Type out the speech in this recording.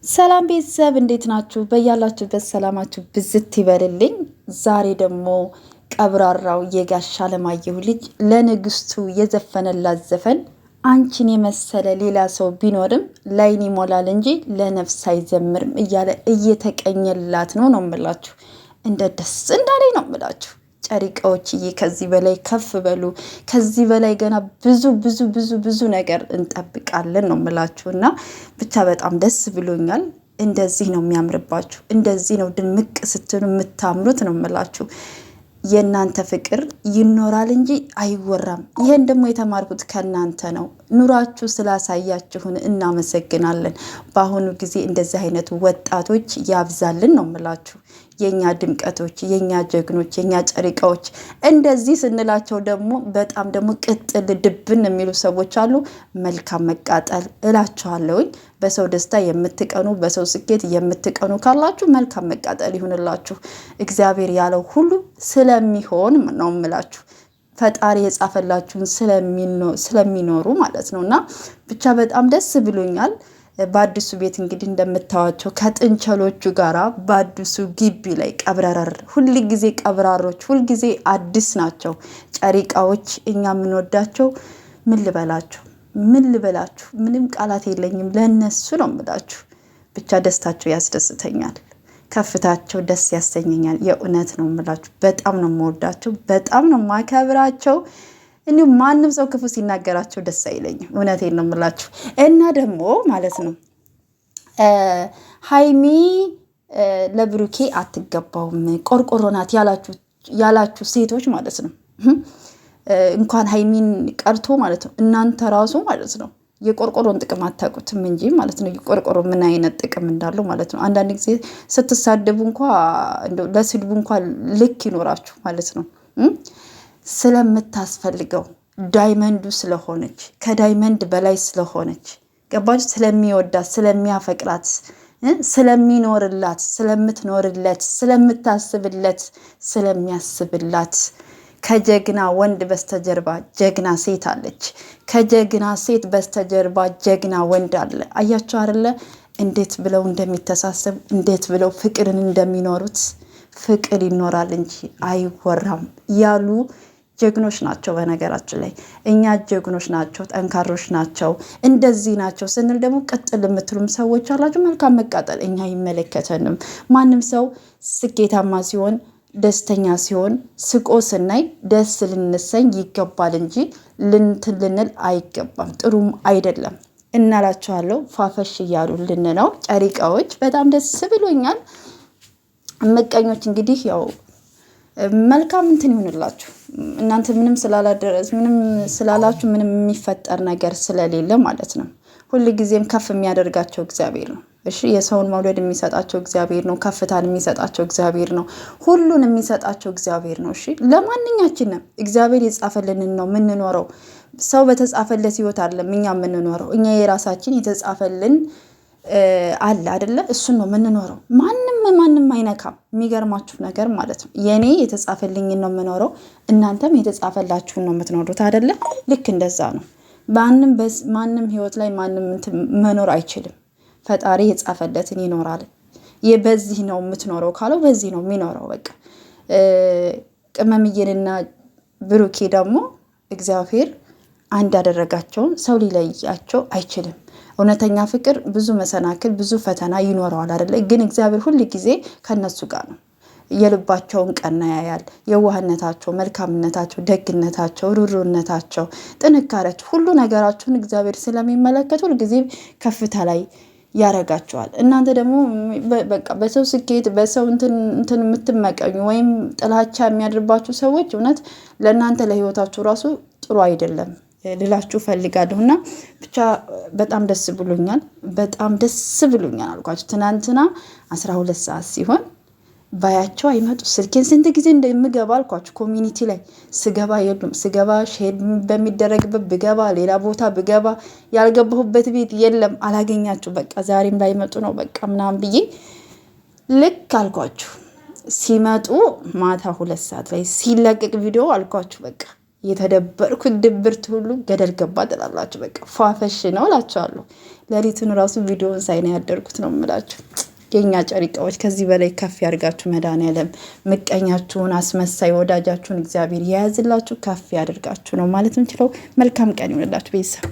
ሰላም ቤተሰብ እንዴት ናችሁ? በያላችሁበት ሰላማችሁ ብዝት ይበልልኝ። ዛሬ ደግሞ ቀብራራው የጋሽ አለማየሁ ልጅ ለንግስቱ የዘፈነላት ዘፈን አንቺን የመሰለ ሌላ ሰው ቢኖርም ላይን ይሞላል እንጂ ለነፍስ አይዘምርም እያለ እየተቀኘላት ነው የምላችሁ። እንደ ደስ እንዳለኝ ነው የምላችሁ። ጨሪቃዎችዬ ከዚህ በላይ ከፍ በሉ። ከዚህ በላይ ገና ብዙ ብዙ ብዙ ብዙ ነገር እንጠብቃለን ነው የምላችሁ። እና ብቻ በጣም ደስ ብሎኛል። እንደዚህ ነው የሚያምርባችሁ። እንደዚህ ነው ድምቅ ስትሉ የምታምሩት ነው የምላችሁ። የእናንተ ፍቅር ይኖራል እንጂ አይወራም። ይሄን ደግሞ የተማርኩት ከእናንተ ነው። ኑራችሁ ስላሳያችሁን እናመሰግናለን። በአሁኑ ጊዜ እንደዚህ አይነት ወጣቶች ያብዛልን ነው የምላችሁ። የኛ ድምቀቶች፣ የኛ ጀግኖች፣ የኛ ጨሪቃዎች እንደዚህ ስንላቸው ደግሞ በጣም ደግሞ ቅጥል ድብን የሚሉ ሰዎች አሉ። መልካም መቃጠል እላችኋለሁኝ። በሰው ደስታ የምትቀኑ፣ በሰው ስኬት የምትቀኑ ካላችሁ መልካም መቃጠል ይሁንላችሁ። እግዚአብሔር ያለው ሁሉ ስለሚሆን ነው የምላችሁ። ፈጣሪ የጻፈላችሁን ስለሚኖሩ ማለት ነው። እና ብቻ በጣም ደስ ብሎኛል። በአዲሱ ቤት እንግዲህ እንደምታዋቸው ከጥንቸሎቹ ጋራ በአዲሱ ግቢ ላይ ቀብረረር፣ ሁልጊዜ ቀብራሮች፣ ሁልጊዜ አዲስ ናቸው ጨሪቃዎች። እኛ የምንወዳቸው ምን ልበላችሁ፣ ምንም ቃላት የለኝም ለነሱ ነው የምላችሁ። ብቻ ደስታቸው ያስደስተኛል፣ ከፍታቸው ደስ ያሰኘኛል። የእውነት ነው የምላችሁ። በጣም ነው የምወዳቸው፣ በጣም ነው የማከብራቸው። እንዲሁም ማንም ሰው ክፉ ሲናገራቸው ደስ አይለኝም። እውነቴን ነው የምላችሁ። እና ደግሞ ማለት ነው ሀይሚ ለብሩኬ አትገባውም፣ ቆርቆሮ ናት ያላችሁ ሴቶች ማለት ነው። እንኳን ሀይሚን ቀርቶ ማለት ነው እናንተ ራሱ ማለት ነው የቆርቆሮን ጥቅም አታውቁትም እንጂ ማለት ነው። የቆርቆሮ ምን አይነት ጥቅም እንዳለው ማለት ነው። አንዳንድ ጊዜ ስትሳደቡ እንኳ ለስድቡ እንኳ ልክ ይኖራችሁ ማለት ነው። ስለምታስፈልገው ዳይመንዱ ስለሆነች፣ ከዳይመንድ በላይ ስለሆነች፣ ገባች? ስለሚወዳት፣ ስለሚያፈቅራት፣ ስለሚኖርላት፣ ስለምትኖርለት፣ ስለምታስብለት፣ ስለሚያስብላት ከጀግና ወንድ በስተጀርባ ጀግና ሴት አለች። ከጀግና ሴት በስተጀርባ ጀግና ወንድ አለ። አያችሁ አይደለ? እንዴት ብለው እንደሚተሳሰቡ፣ እንዴት ብለው ፍቅርን እንደሚኖሩት። ፍቅር ይኖራል እንጂ አይወራም ያሉ ጀግኖች ናቸው። በነገራችን ላይ እኛ ጀግኖች ናቸው፣ ጠንካሮች ናቸው፣ እንደዚህ ናቸው ስንል ደግሞ ቀጥል የምትሉም ሰዎች አላችሁ። መልካም መቃጠል። እኛ አይመለከተንም። ማንም ሰው ስኬታማ ሲሆን፣ ደስተኛ ሲሆን፣ ስቆ ስናይ ደስ ልንሰኝ ይገባል እንጂ ልንል አይገባም። ጥሩም አይደለም እናላችኋለሁ። ፋፈሽ እያሉልን ነው ጨሪቃዎች። በጣም ደስ ብሎኛል። ምቀኞች እንግዲህ ያው መልካም እንትን ይሆንላችሁ። እናንተ ምንም ስላላችሁ ምንም የሚፈጠር ነገር ስለሌለ ማለት ነው። ሁልጊዜም ከፍ የሚያደርጋቸው እግዚአብሔር ነው። እሺ፣ የሰውን መውደድ የሚሰጣቸው እግዚአብሔር ነው። ከፍታን የሚሰጣቸው እግዚአብሔር ነው። ሁሉን የሚሰጣቸው እግዚአብሔር ነው። እሺ፣ ለማንኛችንም እግዚአብሔር የጻፈልንን ነው የምንኖረው። ሰው በተጻፈለት ህይወት አይደለም እኛ የምንኖረው። እኛ የራሳችን የተጻፈልን አለ አይደለ? እሱን ነው የምንኖረው። ማንም አይነካም። የሚገርማችሁ ነገር ማለት ነው የኔ የተጻፈልኝን ነው የምኖረው፣ እናንተም የተጻፈላችሁን ነው የምትኖሩት አይደለ? ልክ እንደዛ ነው። ማንም ህይወት ላይ ማንም መኖር አይችልም። ፈጣሪ የጻፈለትን ይኖራል። በዚህ ነው የምትኖረው ካለው በዚህ ነው የሚኖረው። በቃ ቅመምዬንና ብሩኬ ደግሞ እግዚአብሔር አንድ ያደረጋቸውን ሰው ሊለያቸው አይችልም። እውነተኛ ፍቅር ብዙ መሰናክል ብዙ ፈተና ይኖረዋል አይደለ? ግን እግዚአብሔር ሁል ጊዜ ከነሱ ጋር ነው። የልባቸውን ቀና ያያል። የዋህነታቸው፣ መልካምነታቸው፣ ደግነታቸው፣ ሩሩነታቸው፣ ጥንካሬያቸው፣ ሁሉ ነገራቸውን እግዚአብሔር ስለሚመለከት ሁል ጊዜ ከፍታ ላይ ያረጋቸዋል። እናንተ ደግሞ በቃ በሰው ስኬት በሰው እንትን የምትመቀኙ ወይም ጥላቻ የሚያድርባችሁ ሰዎች እውነት ለእናንተ ለህይወታችሁ ራሱ ጥሩ አይደለም ልላችሁ ፈልጋለሁ። እና ብቻ በጣም ደስ ብሎኛል። በጣም ደስ ብሎኛል አልኳችሁ። ትናንትና 12 ሰዓት ሲሆን ባያቸው አይመጡ። ስልኬን ስንት ጊዜ እንደምገባ አልኳችሁ። ኮሚኒቲ ላይ ስገባ የሉም። ስገባ ሼር በሚደረግበት ብገባ፣ ሌላ ቦታ ብገባ ያልገባሁበት ቤት የለም። አላገኛችሁ። በቃ ዛሬም ላይመጡ ነው በቃ ምናምን ብዬ ልክ አልኳችሁ። ሲመጡ ማታ 2 ሰዓት ላይ ሲለቀቅ ቪዲዮ አልኳችሁ በቃ የተደበርኩት ድብርት ሁሉ ገደል ገባ ትላላችሁ። በቃ ፏፈሽ ነው እላችኋለሁ። ሌሊቱን ራሱ ቪዲዮን ሳይ ነው ያደርኩት ነው የምላችሁ። የኛ ጨሪቃዎች ከዚህ በላይ ከፍ ያድርጋችሁ መድኃኒዓለም። ምቀኛችሁን፣ አስመሳይ ወዳጃችሁን እግዚአብሔር የያዝላችሁ፣ ከፍ ያድርጋችሁ ነው ማለት እንችለው። መልካም ቀን ይሆንላችሁ ቤተሰብ።